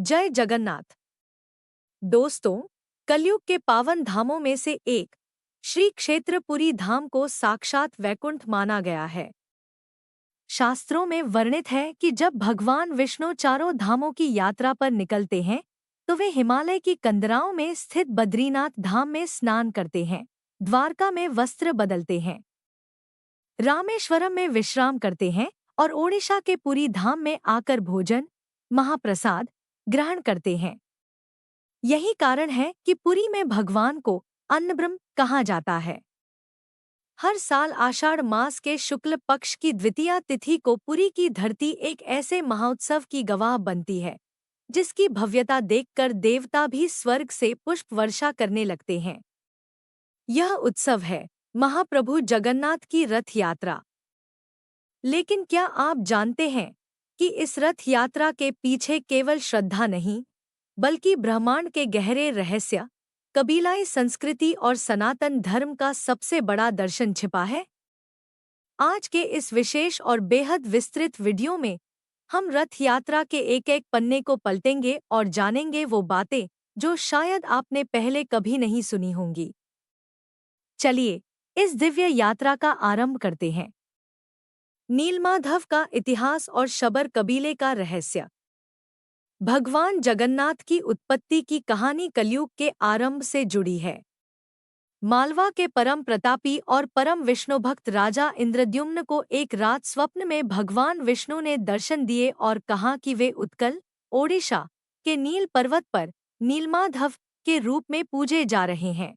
जय जगन्नाथ। दोस्तों, कलयुग के पावन धामों में से एक श्री क्षेत्रपुरी धाम को साक्षात वैकुंठ माना गया है। शास्त्रों में वर्णित है कि जब भगवान विष्णु चारों धामों की यात्रा पर निकलते हैं तो वे हिमालय की कंदराओं में स्थित बद्रीनाथ धाम में स्नान करते हैं, द्वारका में वस्त्र बदलते हैं, रामेश्वरम में विश्राम करते हैं और ओडिशा के पुरी धाम में आकर भोजन महाप्रसाद ग्रहण करते हैं। यही कारण है कि पुरी में भगवान को अन्नब्रह्म कहा जाता है। हर साल आषाढ़ मास के शुक्ल पक्ष की द्वितीया तिथि को पुरी की धरती एक ऐसे महाउत्सव की गवाह बनती है जिसकी भव्यता देखकर देवता भी स्वर्ग से पुष्प वर्षा करने लगते हैं। यह उत्सव है महाप्रभु जगन्नाथ की रथ यात्रा। लेकिन क्या आप जानते हैं कि इस रथ यात्रा के पीछे केवल श्रद्धा नहीं बल्कि ब्रह्मांड के गहरे रहस्य, कबीलाई संस्कृति और सनातन धर्म का सबसे बड़ा दर्शन छिपा है? आज के इस विशेष और बेहद विस्तृत वीडियो में हम रथ यात्रा के एक एक पन्ने को पलटेंगे और जानेंगे वो बातें जो शायद आपने पहले कभी नहीं सुनी होंगी। चलिए इस दिव्य यात्रा का आरंभ करते हैं। नीलमाधव का इतिहास और शबर कबीले का रहस्य। भगवान जगन्नाथ की उत्पत्ति की कहानी कलयुग के आरंभ से जुड़ी है। मालवा के परम प्रतापी और परम विष्णुभक्त राजा इंद्रद्युम्न को एक रात स्वप्न में भगवान विष्णु ने दर्शन दिए और कहा कि वे उत्कल, ओडिशा के नील पर्वत पर नीलमाधव के रूप में पूजे जा रहे हैं।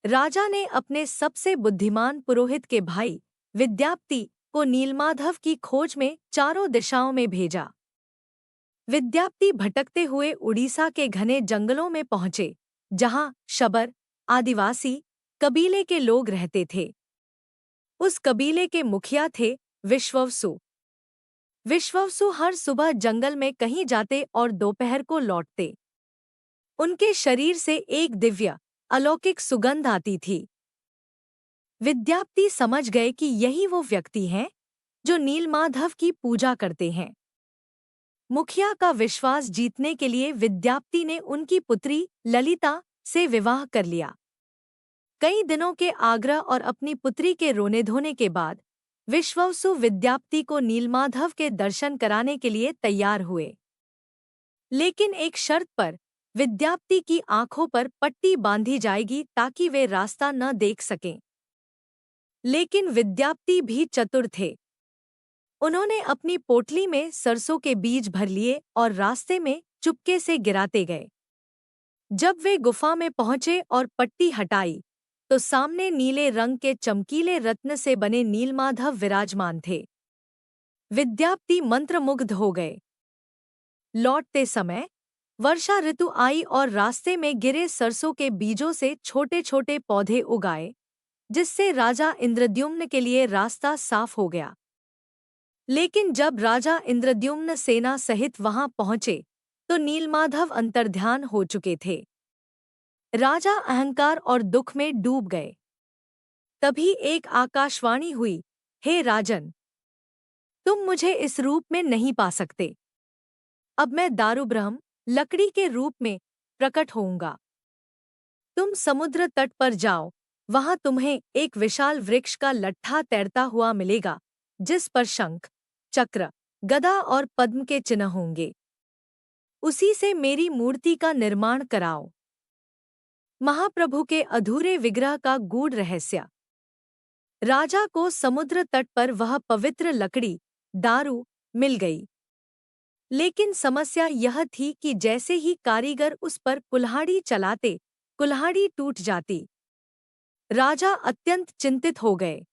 राजा ने अपने सबसे बुद्धिमान पुरोहित के भाई विद्याप्ति को नीलमाधव की खोज में चारों दिशाओं में भेजा। विद्याप्ति भटकते हुए उड़ीसा के घने जंगलों में पहुंचे, जहां शबर आदिवासी कबीले के लोग रहते थे। उस कबीले के मुखिया थे विश्ववसु। विश्ववसु हर सुबह जंगल में कहीं जाते और दोपहर को लौटते। उनके शरीर से एक दिव्य अलौकिक सुगंध आती थी। विद्याप्ति समझ गए कि यही वो व्यक्ति हैं जो नीलमाधव की पूजा करते हैं। मुखिया का विश्वास जीतने के लिए विद्याप्ति ने उनकी पुत्री ललिता से विवाह कर लिया। कई दिनों के आग्रह और अपनी पुत्री के रोने धोने के बाद विश्ववसु विद्याप्ति को नीलमाधव के दर्शन कराने के लिए तैयार हुए। लेकिन एक शर्त पर, विद्याप्ति की आंखों पर पट्टी बांधी जाएगी ताकि वे रास्ता न देख सकें। लेकिन विद्याप्ति भी चतुर थे। उन्होंने अपनी पोटली में सरसों के बीज भर लिए और रास्ते में चुपके से गिराते गए। जब वे गुफा में पहुंचे और पट्टी हटाई तो सामने नीले रंग के चमकीले रत्न से बने नीलमाधव विराजमान थे। विद्याप्ति मंत्रमुग्ध हो गए। लौटते समय वर्षा ऋतु आई और रास्ते में गिरे सरसों के बीजों से छोटे छोटे पौधे उगाए, जिससे राजा इंद्रद्युम्न के लिए रास्ता साफ हो गया। लेकिन जब राजा इंद्रद्युम्न सेना सहित वहां पहुंचे तो नीलमाधव अंतर्ध्यान हो चुके थे। राजा अहंकार और दुख में डूब गए। तभी एक आकाशवाणी हुई, हे राजन, तुम मुझे इस रूप में नहीं पा सकते। अब मैं दारुब्रह्म लकड़ी के रूप में प्रकट होऊंगा। तुम समुद्र तट पर जाओ, वहां तुम्हें एक विशाल वृक्ष का लट्ठा तैरता हुआ मिलेगा जिस पर शंख, चक्र, गदा और पद्म के चिन्ह होंगे। उसी से मेरी मूर्ति का निर्माण कराओ। महाप्रभु के अधूरे विग्रह का गूढ़ रहस्य। राजा को समुद्र तट पर वह पवित्र लकड़ी दारू मिल गई। लेकिन समस्या यह थी कि जैसे ही कारीगर उस पर कुल्हाड़ी चलाते, कुल्हाड़ी टूट जाती। राजा अत्यंत चिंतित हो गए।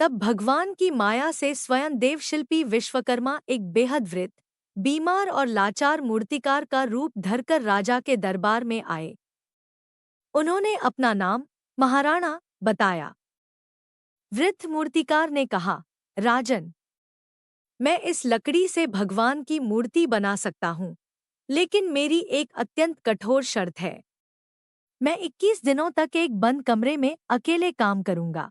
तब भगवान की माया से स्वयं देवशिल्पी विश्वकर्मा एक बेहद वृद्ध, बीमार और लाचार मूर्तिकार का रूप धरकर राजा के दरबार में आए। उन्होंने अपना नाम महाराणा बताया। वृद्ध मूर्तिकार ने कहा, राजन, मैं इस लकड़ी से भगवान की मूर्ति बना सकता हूँ, लेकिन मेरी एक अत्यंत कठोर शर्त है। मैं 21 दिनों तक एक बंद कमरे में अकेले काम करूंगा।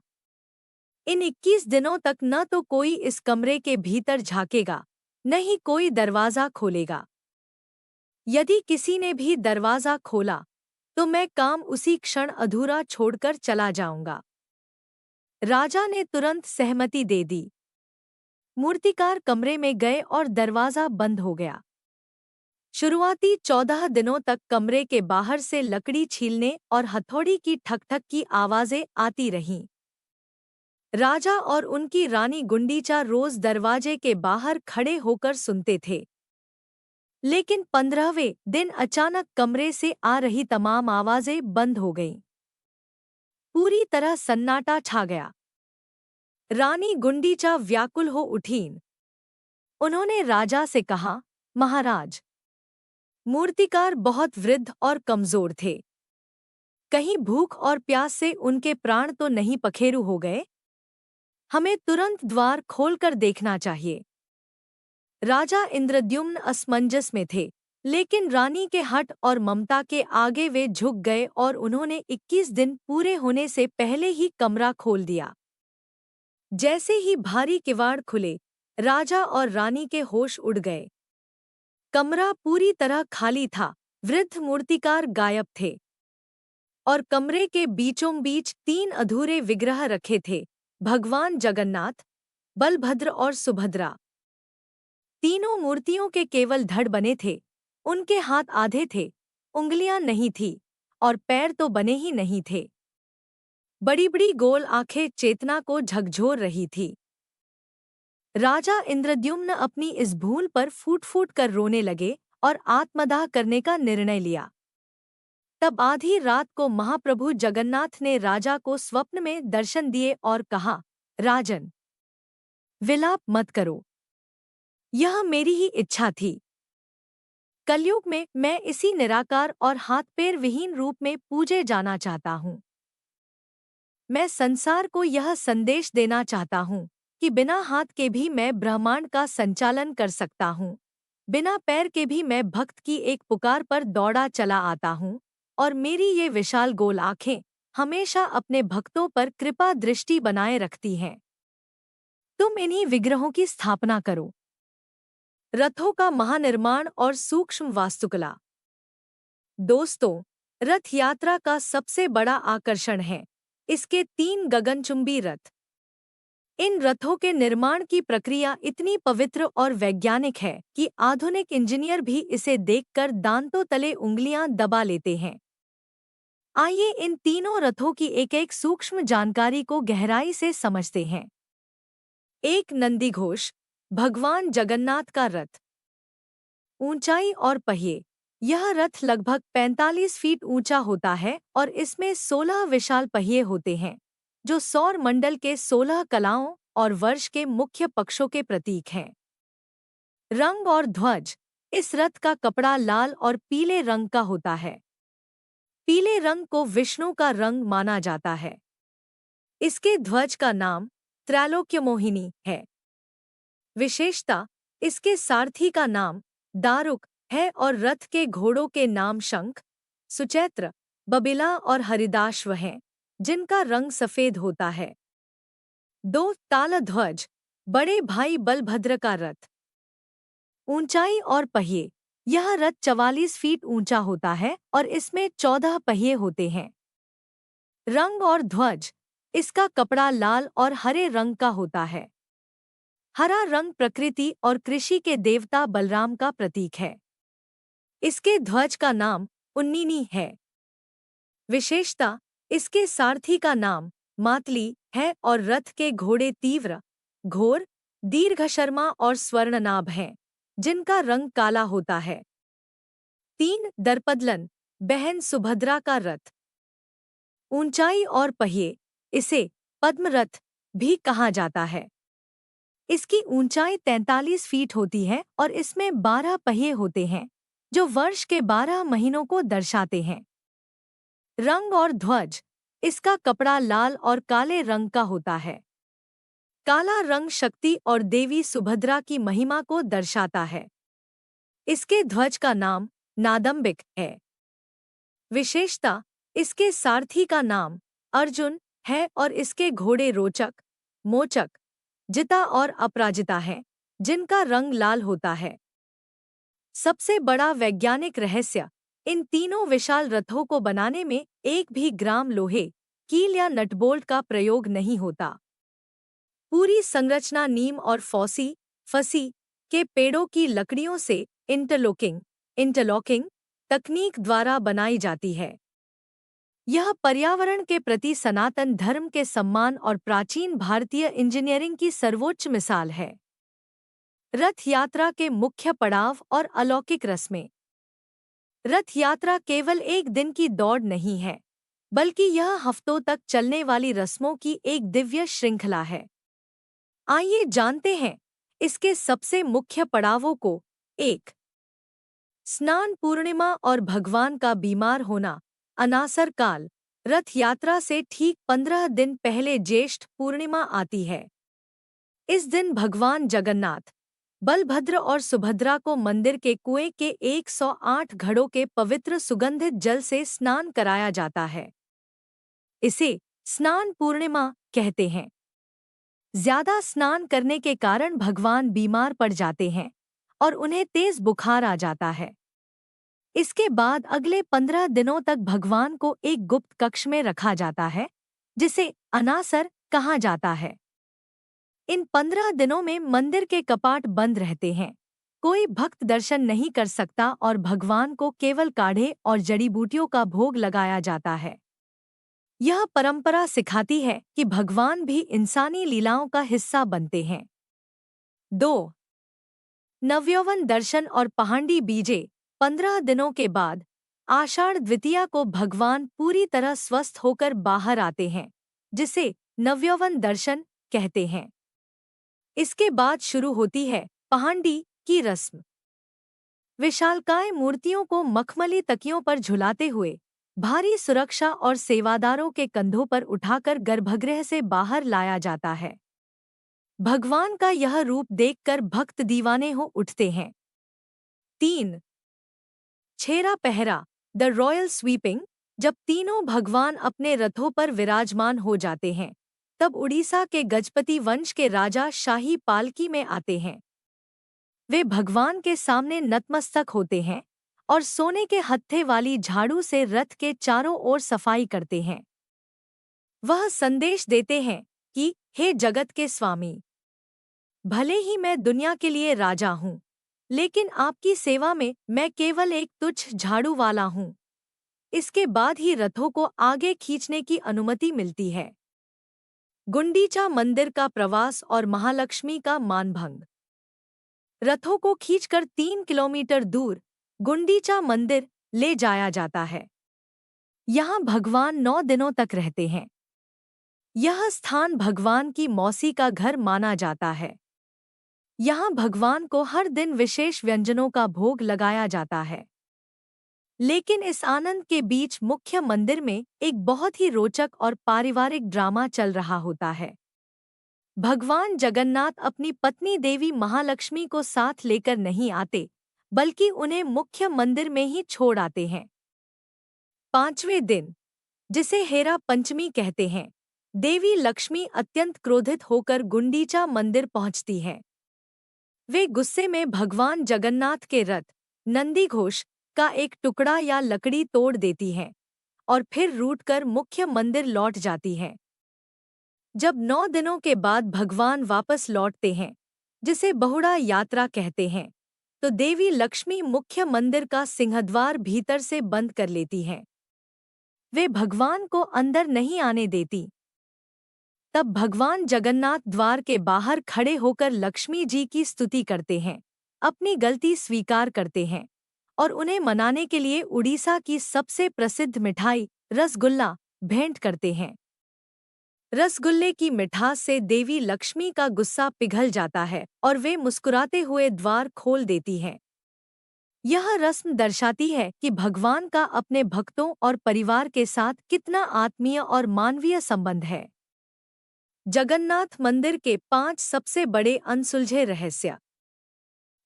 इन 21 दिनों तक न तो कोई इस कमरे के भीतर झांकेगा, न ही कोई दरवाजा खोलेगा। यदि किसी ने भी दरवाजा खोला तो मैं काम उसी क्षण अधूरा छोड़कर चला जाऊंगा। राजा ने तुरंत सहमति दे दी। मूर्तिकार कमरे में गए और दरवाजा बंद हो गया। शुरुआती 14 दिनों तक कमरे के बाहर से लकड़ी छीलने और हथौड़ी की ठक-ठक की आवाजें आती रहीं। राजा और उनकी रानी गुंडीचा रोज दरवाजे के बाहर खड़े होकर सुनते थे। लेकिन 15वें दिन अचानक कमरे से आ रही तमाम आवाजें बंद हो गईं। पूरी तरह सन्नाटा छा गया। रानी गुंडीचा व्याकुल हो उठीं। उन्होंने राजा से कहा, महाराज, मूर्तिकार बहुत वृद्ध और कमजोर थे। कहीं भूख और प्यास से उनके प्राण तो नहीं पखेरु हो गए? हमें तुरंत द्वार खोलकर देखना चाहिए। राजा इंद्रद्युम्न असमंजस में थे, लेकिन रानी के हठ और ममता के आगे वे झुक गए और उन्होंने 21 दिन पूरे होने से पहले ही कमरा खोल दिया। जैसे ही भारी किवाड़ खुले, राजा और रानी के होश उड़ गए। कमरा पूरी तरह खाली था, वृद्ध मूर्तिकार गायब थे और कमरे के बीचों बीच 3 अधूरे विग्रह रखे थे, भगवान जगन्नाथ, बलभद्र और सुभद्रा। तीनों मूर्तियों के केवल धड़ बने थे, उनके हाथ आधे थे, उंगलियां नहीं थीं और पैर तो बने ही नहीं थे। बड़ी-बड़ी गोल आंखें चेतना को झकझोर रही थी। राजा इंद्रद्युम्न अपनी इस भूल पर फूट-फूट कर रोने लगे और आत्मदाह करने का निर्णय लिया। तब आधी रात को महाप्रभु जगन्नाथ ने राजा को स्वप्न में दर्शन दिए और कहा, राजन, विलाप मत करो। यह मेरी ही इच्छा थी। कलयुग में मैं इसी निराकार और हाथ पैर विहीन रूप में पूजे जाना चाहता हूँ। मैं संसार को यह संदेश देना चाहता हूँ कि बिना हाथ के भी मैं ब्रह्मांड का संचालन कर सकता हूँ। बिना पैर के भी मैं भक्त की एक पुकार पर दौड़ा चला आता हूँ और मेरी ये विशाल गोल आँखें हमेशा अपने भक्तों पर कृपा दृष्टि बनाए रखती हैं। तुम इन्हीं विग्रहों की स्थापना करो। रथों का महानिर्माण और सूक्ष्म वास्तुकला। दोस्तों, रथ यात्रा का सबसे बड़ा आकर्षण है इसके 3 गगनचुंबी रथ। इन रथों के निर्माण की प्रक्रिया इतनी पवित्र और वैज्ञानिक है कि आधुनिक इंजीनियर भी इसे देखकर दांतों तले उंगलियां दबा लेते हैं। आइए इन तीनों रथों की एक-एक सूक्ष्म जानकारी को गहराई से समझते हैं। एक नंदीघोष, भगवान जगन्नाथ का रथ। ऊंचाई और पहिए। यह रथ लगभग 45 फीट ऊंचा होता है और इसमें 16 विशाल पहिए होते हैं, जो सौर मंडल के 16 कलाओं और वर्ष के मुख्य पक्षों के प्रतीक हैं। रंग और ध्वज। इस रथ का कपड़ा लाल और पीले रंग का होता है। पीले रंग को विष्णु का रंग माना जाता है। इसके ध्वज का नाम त्रैलोक्यमोहिनी है। विशेषता, इसके सारथी का नाम दारुक है और रथ के घोड़ों के नाम शंख, सुचैत्र, बबिला और हरिदाश्व हैं, जिनका रंग सफेद होता है। 2 तालध्वज, बड़े भाई बलभद्र का रथ। ऊंचाई और पहिए। यह रथ 44 फीट ऊंचा होता है और इसमें 14 पहिए होते हैं। रंग और ध्वज। इसका कपड़ा लाल और हरे रंग का होता है। हरा रंग प्रकृति और कृषि के देवता बलराम का प्रतीक है। इसके ध्वज का नाम उन्नीनी है। विशेषता, इसके सारथी का नाम मातली है और रथ के घोड़े तीव्र, घोर, दीर्घशर्मा और स्वर्णनाभ हैं, जिनका रंग काला होता है। 3 दर्पदलन, बहन सुभद्रा का रथ। ऊंचाई और पहिए। इसे पद्मरथ भी कहा जाता है। इसकी ऊंचाई 43 फीट होती है और इसमें 12 पहिए होते हैं, जो वर्ष के 12 महीनों को दर्शाते हैं। रंग और ध्वज। इसका कपड़ा लाल और काले रंग का होता है। काला रंग शक्ति और देवी सुभद्रा की महिमा को दर्शाता है। इसके ध्वज का नाम नादम्बिक है। विशेषता, इसके सारथी का नाम अर्जुन है और इसके घोड़े रोचक, मोचक, जिता और अपराजिता हैं, जिनका रंग लाल होता है। सबसे बड़ा वैज्ञानिक रहस्य, इन तीनों विशाल रथों को बनाने में एक भी ग्राम लोहे, कील या नटबोल्ट का प्रयोग नहीं होता। पूरी संरचना नीम और फसी के पेड़ों की लकड़ियों से इंटरलॉकिंग तकनीक द्वारा बनाई जाती है। यह पर्यावरण के प्रति सनातन धर्म के सम्मान और प्राचीन भारतीय इंजीनियरिंग की सर्वोच्च मिसाल है। रथ यात्रा के मुख्य पड़ाव और अलौकिक रस्में। रथ यात्रा केवल एक दिन की दौड़ नहीं है, बल्कि यह हफ्तों तक चलने वाली रस्मों की एक दिव्य श्रृंखला है। आइए जानते हैं इसके सबसे मुख्य पड़ावों को। 1. स्नान पूर्णिमा और भगवान का बीमार होना। अनासर काल, रथ यात्रा से ठीक 15 दिन पहले ज्येष्ठ पूर्णिमा आती है। इस दिन भगवान जगन्नाथ, बलभद्र और सुभद्रा को मंदिर के कुएं के 108 घड़ों के पवित्र सुगंधित जल से स्नान कराया जाता है। इसे स्नान पूर्णिमा कहते हैं। ज्यादा स्नान करने के कारण भगवान बीमार पड़ जाते हैं और उन्हें तेज बुखार आ जाता है। इसके बाद अगले 15 दिनों तक भगवान को एक गुप्त कक्ष में रखा जाता है, जिसे अनासर कहा जाता है। इन 15 दिनों में मंदिर के कपाट बंद रहते हैं, कोई भक्त दर्शन नहीं कर सकता और भगवान को केवल काढ़े और जड़ी बूटियों का भोग लगाया जाता है। यह परंपरा सिखाती है कि भगवान भी इंसानी लीलाओं का हिस्सा बनते हैं। 2. नवयौवन दर्शन और पहांडी बीजे। 15 दिनों के बाद आषाढ़ द्वितीया को भगवान पूरी तरह स्वस्थ होकर बाहर आते हैं, जिसे नवयौवन दर्शन कहते हैं। इसके बाद शुरू होती है पहांडी की रस्म। विशालकाय मूर्तियों को मखमली तकियों पर झुलाते हुए, भारी सुरक्षा और सेवादारों के कंधों पर उठाकर गर्भगृह से बाहर लाया जाता है। भगवान का यह रूप देखकर भक्त दीवाने हो उठते हैं। 3. छेरा पहरा, द रॉयल स्वीपिंग। जब तीनों भगवान अपने रथों पर विराजमान हो जाते हैं, तब उड़ीसा के गजपति वंश के राजा शाही पालकी में आते हैं। वे भगवान के सामने नतमस्तक होते हैं और सोने के हत्थे वाली झाड़ू से रथ के चारों ओर सफाई करते हैं। वह संदेश देते हैं कि हे जगत के स्वामी, भले ही मैं दुनिया के लिए राजा हूँ, लेकिन आपकी सेवा में मैं केवल एक तुच्छ झाड़ू वाला हूँ। इसके बाद ही रथों को आगे खींचने की अनुमति मिलती है। गुंडीचा मंदिर का प्रवास और महालक्ष्मी का मानभंग। रथों को खींचकर 3 किलोमीटर दूर गुंडीचा मंदिर ले जाया जाता है। यहाँ भगवान 9 दिनों तक रहते हैं। यह स्थान भगवान की मौसी का घर माना जाता है। यहाँ भगवान को हर दिन विशेष व्यंजनों का भोग लगाया जाता है। लेकिन इस आनंद के बीच मुख्य मंदिर में एक बहुत ही रोचक और पारिवारिक ड्रामा चल रहा होता है। भगवान जगन्नाथ अपनी पत्नी देवी महालक्ष्मी को साथ लेकर नहीं आते, बल्कि उन्हें मुख्य मंदिर में ही छोड़ आते हैं। 5वें दिन, जिसे हेरा पंचमी कहते हैं, देवी लक्ष्मी अत्यंत क्रोधित होकर गुंडीचा मंदिर पहुंचती हैं। वे गुस्से में भगवान जगन्नाथ के रथ नंदीघोष का एक टुकड़ा या लकड़ी तोड़ देती हैं और फिर रूठकर मुख्य मंदिर लौट जाती हैं। जब 9 दिनों के बाद भगवान वापस लौटते हैं, जिसे बहुड़ा यात्रा कहते हैं, तो देवी लक्ष्मी मुख्य मंदिर का सिंहद्वार भीतर से बंद कर लेती हैं। वे भगवान को अंदर नहीं आने देती। तब भगवान जगन्नाथ द्वार के बाहर खड़े होकर लक्ष्मी जी की स्तुति करते हैं, अपनी गलती स्वीकार करते हैं और उन्हें मनाने के लिए उड़ीसा की सबसे प्रसिद्ध मिठाई रसगुल्ला भेंट करते हैं। रसगुल्ले की मिठास से देवी लक्ष्मी का गुस्सा पिघल जाता है और वे मुस्कुराते हुए द्वार खोल देती हैं। यह रस्म दर्शाती है कि भगवान का अपने भक्तों और परिवार के साथ कितना आत्मीय और मानवीय संबंध है। जगन्नाथ मंदिर के 5 सबसे बड़े अनसुलझे रहस्य।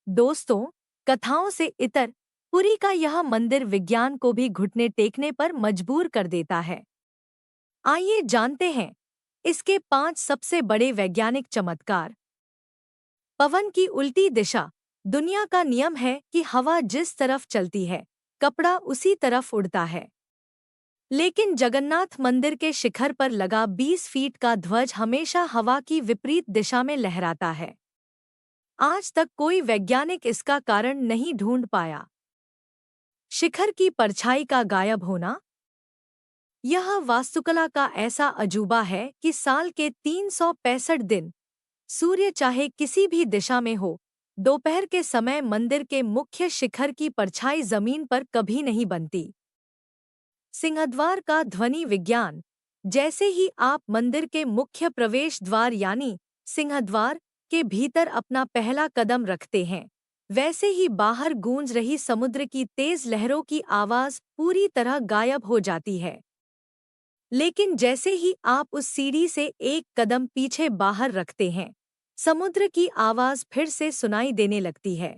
दोस्तों, कथाओं से इतर पुरी का यह मंदिर विज्ञान को भी घुटने टेकने पर मजबूर कर देता है। आइए जानते हैं इसके 5 सबसे बड़े वैज्ञानिक चमत्कार। पवन की उल्टी दिशा, दुनिया का नियम है कि हवा जिस तरफ चलती है, कपड़ा उसी तरफ उड़ता है। लेकिन जगन्नाथ मंदिर के शिखर पर लगा 20 फीट का ध्वज हमेशा हवा की विपरीत दिशा में लहराता है। आज तक कोई वैज्ञानिक इसका कारण नहीं ढूंढ पाया। शिखर की परछाई का गायब होना। यह वास्तुकला का ऐसा अजूबा है कि साल के 365 दिन, सूर्य चाहे किसी भी दिशा में हो, दोपहर के समय मंदिर के मुख्य शिखर की परछाई जमीन पर कभी नहीं बनती। सिंहद्वार का ध्वनि विज्ञान। जैसे ही आप मंदिर के मुख्य प्रवेश द्वार यानी सिंहद्वार के भीतर अपना पहला कदम रखते हैं, वैसे ही बाहर गूंज रही समुद्र की तेज लहरों की आवाज पूरी तरह गायब हो जाती है। लेकिन जैसे ही आप उस सीढ़ी से एक कदम पीछे बाहर रखते हैं, समुद्र की आवाज फिर से सुनाई देने लगती है।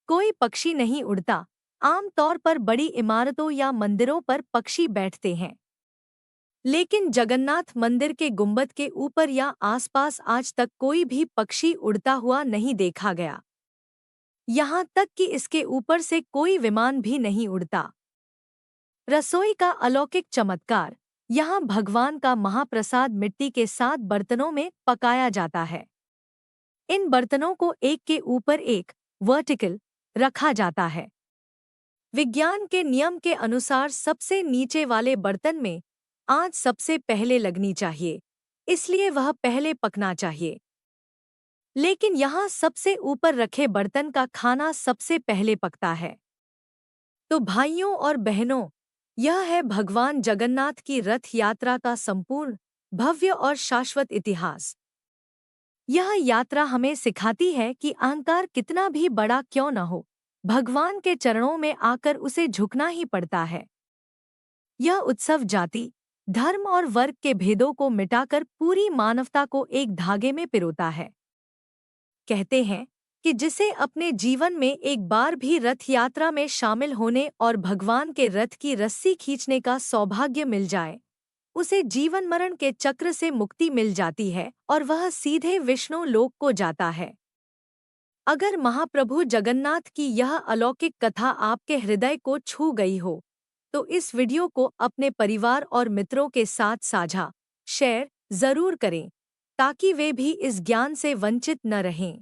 कोई पक्षी नहीं उड़ता। आमतौर पर बड़ी इमारतों या मंदिरों पर पक्षी बैठते हैं, लेकिन जगन्नाथ मंदिर के गुंबद के ऊपर या आसपास आज तक कोई भी पक्षी उड़ता हुआ नहीं देखा गया। यहाँ तक कि इसके ऊपर से कोई विमान भी नहीं उड़ता। रसोई का अलौकिक चमत्कार। यहाँ भगवान का महाप्रसाद मिट्टी के 7 बर्तनों में पकाया जाता है। इन बर्तनों को एक के ऊपर एक वर्टिकल रखा जाता है। विज्ञान के नियम के अनुसार सबसे नीचे वाले बर्तन में आंच सबसे पहले लगनी चाहिए, इसलिए वह पहले पकना चाहिए। लेकिन यहाँ सबसे ऊपर रखे बर्तन का खाना सबसे पहले पकता है। तो भाइयों और बहनों, यह है भगवान जगन्नाथ की रथ यात्रा का संपूर्ण, भव्य और शाश्वत इतिहास। यह यात्रा हमें सिखाती है कि अहंकार कितना भी बड़ा क्यों न हो, भगवान के चरणों में आकर उसे झुकना ही पड़ता है। यह उत्सव जाति, धर्म और वर्ग के भेदों को मिटाकर पूरी मानवता को एक धागे में पिरोता है। कहते हैं कि जिसे अपने जीवन में एक बार भी रथ यात्रा में शामिल होने और भगवान के रथ की रस्सी खींचने का सौभाग्य मिल जाए, उसे जीवन मरण के चक्र से मुक्ति मिल जाती है और वह सीधे विष्णु लोक को जाता है। अगर महाप्रभु जगन्नाथ की यह अलौकिक कथा आपके हृदय को छू गई हो, तो इस वीडियो को अपने परिवार और मित्रों के साथ साझा, शेयर जरूर करें, ताकि वे भी इस ज्ञान से वंचित न रहें।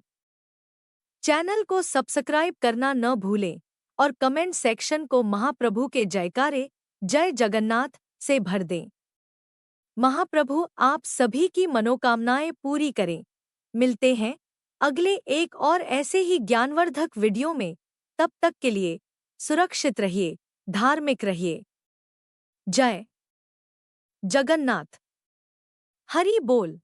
चैनल को सब्सक्राइब करना न भूलें और कमेंट सेक्शन को महाप्रभु के जयकारे, जय जगन्नाथ से भर दें। महाप्रभु आप सभी की मनोकामनाएं पूरी करें। मिलते हैं अगले एक और ऐसे ही ज्ञानवर्धक वीडियो में। तब तक के लिए सुरक्षित रहिए, धार्मिक रहिए। जय जगन्नाथ। हरि बोल।